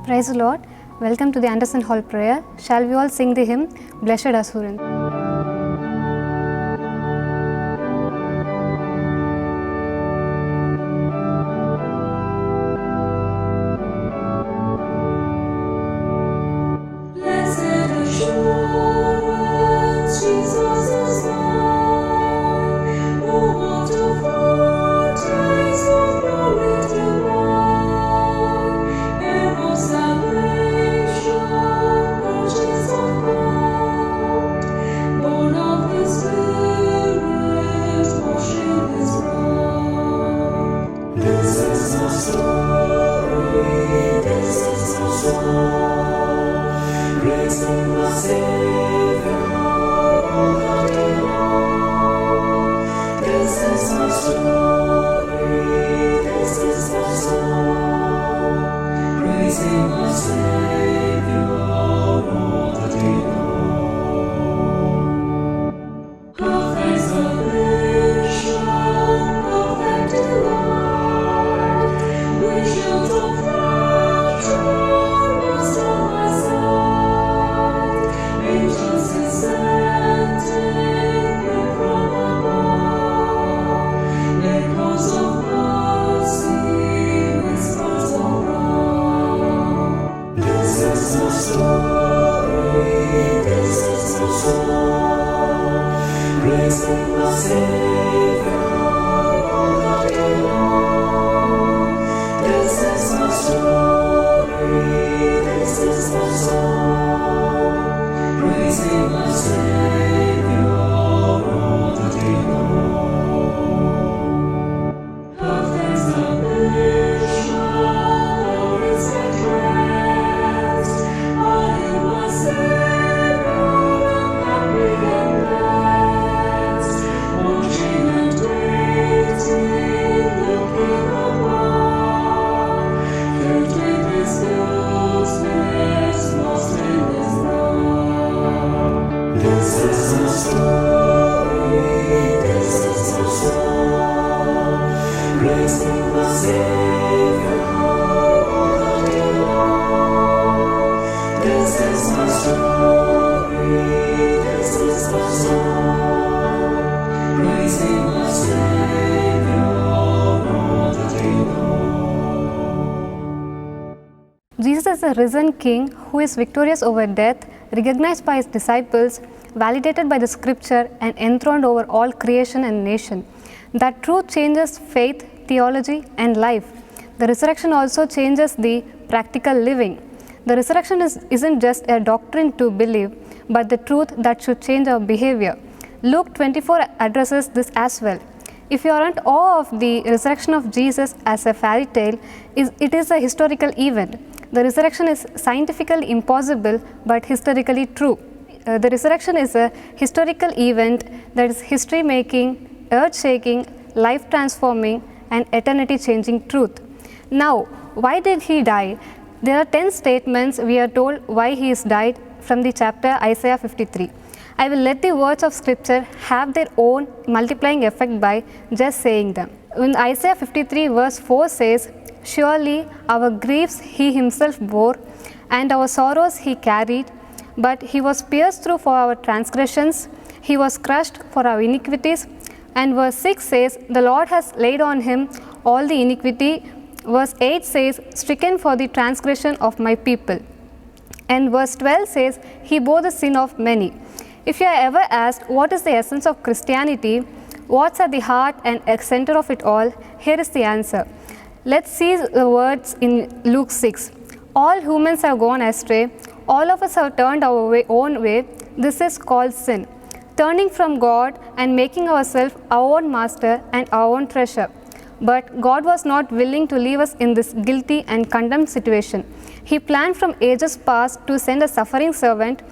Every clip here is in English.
Praise the Lord. Welcome to the Anderson Hall prayer. Shall we all sing the hymn, Blessed Assurance? Jesus is the risen King who is victorious over death, recognized by his disciples, validated by the scripture, and enthroned over all creation and nation. That truth changes faith, theology, and life. The resurrection also changes the practical living. The resurrection isn't just a doctrine to believe, but the truth that should change our behavior. Luke 24 addresses this as well. If you aren't awe of the resurrection of Jesus as a fairy tale, it is a historical event. The resurrection is scientifically impossible but historically true. The resurrection is a historical event that is history-making, earth-shaking, life-transforming, and eternity-changing truth. Now, why did he die? There are 10 statements we are told why he has died from the chapter Isaiah 53. I will let the words of scripture have their own multiplying effect by just saying them. In Isaiah 53 verse 4 says, "Surely our griefs he himself bore, and our sorrows he carried, but he was pierced through for our transgressions, he was crushed for our iniquities." And verse 6 says, "The Lord has laid on him all the iniquity." Verse 8 says, "Stricken for the transgression of my people." And verse 12 says, "He bore the sin of many." If you are ever asked what is the essence of Christianity, what's at the heart and center of it all, here is the answer. Let's see the words in Luke 6. "All humans have gone astray, all of us have turned our own way. This is called sin, turning from God and making ourselves our own master and our own treasure." But God was not willing to leave us in this guilty and condemned situation. He planned from ages past to send a suffering servant,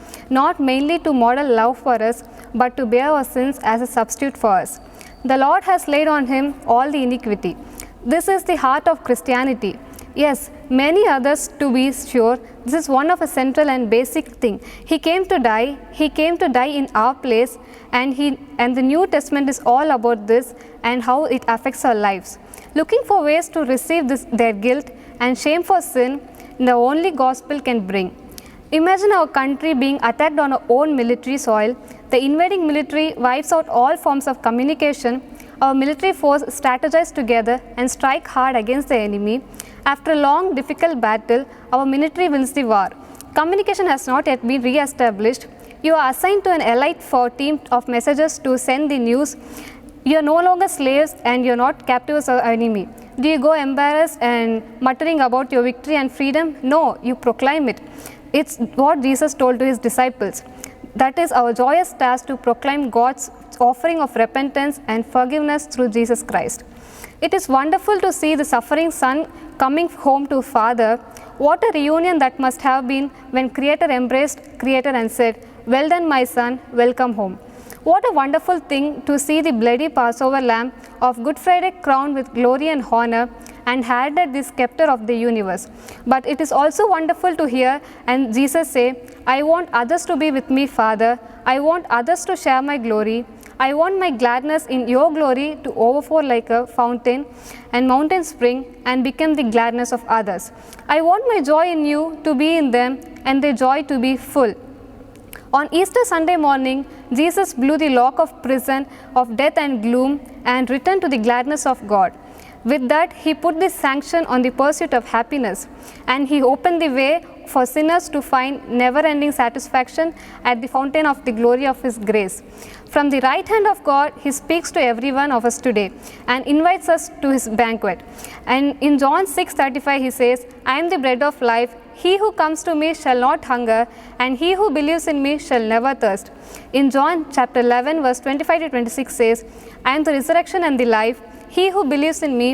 not mainly to model love for us, but to bear our sins as a substitute for us. The Lord has laid on him all the iniquity. This is the heart of Christianity. Yes, many others to be sure. This is one of a central and basic thing. He came to die. He came to die in our place, and the New Testament is all about this and how it affects our lives. Looking for ways to receive their guilt and shame for sin the only gospel can bring. Imagine our country being attacked on our own military soil. The invading military wipes out all forms of communication. Our military force strategize together and strike hard against the enemy. After a long, difficult battle, our military wins the war. Communication has not yet been re-established. You are assigned to an elite team of messengers to send the news. You are no longer slaves and you are not captives of enemy. Do you go embarrassed and muttering about your victory and freedom? No, you proclaim it. It's what Jesus told to his disciples. That is our joyous task, to proclaim God's offering of repentance and forgiveness through Jesus Christ. It is wonderful to see the suffering son coming home to Father. What a reunion that must have been when Creator embraced Creator and said, "Well done, my son, welcome home." What a wonderful thing to see the bloody Passover lamb of Good Friday crowned with glory and honor and handed the scepter of the universe. But it is also wonderful to hear and Jesus say, "I want others to be with me, Father. I want others to share my glory. I want my gladness in your glory to overflow like a fountain and mountain spring and become the gladness of others. I want my joy in you to be in them and their joy to be full." On Easter Sunday morning, Jesus blew the lock of prison of death and gloom and returned to the gladness of God. With that, he put the sanction on the pursuit of happiness, and he opened the way for sinners to find never-ending satisfaction at the fountain of the glory of his grace. From the right hand of God, he speaks to every one of us today and invites us to his banquet. And in John 6:35, he says, "I am the bread of life. He who comes to me shall not hunger, and he who believes in me shall never thirst." In John chapter 11, verse 25 to 26 says, "I am the resurrection and the life. He who believes in me,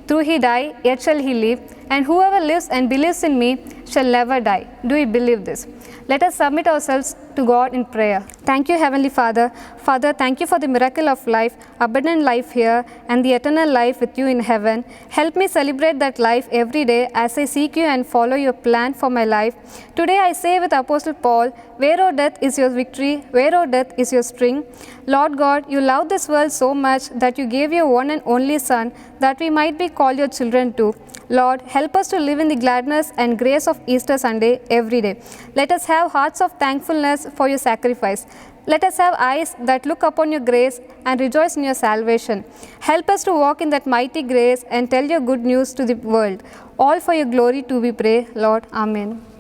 though he die, yet shall he live. And whoever lives and believes in me shall never die." Do we believe this? Let us submit ourselves to God in prayer. Thank you, Heavenly Father. Father, thank you for the miracle of life, abundant life here, and the eternal life with you in heaven. Help me celebrate that life every day as I seek you and follow your plan for my life. Today I say with Apostle Paul, "Where, O death, is your victory? Where, O death, is your sting?" Lord God, you love this world so much that you gave your one and only Son, that we might be called your children too. Lord, help us to live in the gladness and grace of Easter Sunday every day. Let us have hearts of thankfulness for your sacrifice. Let us have eyes that look upon your grace and rejoice in your salvation. Help us to walk in that mighty grace and tell your good news to the world. All for your glory do we pray, Lord. Amen.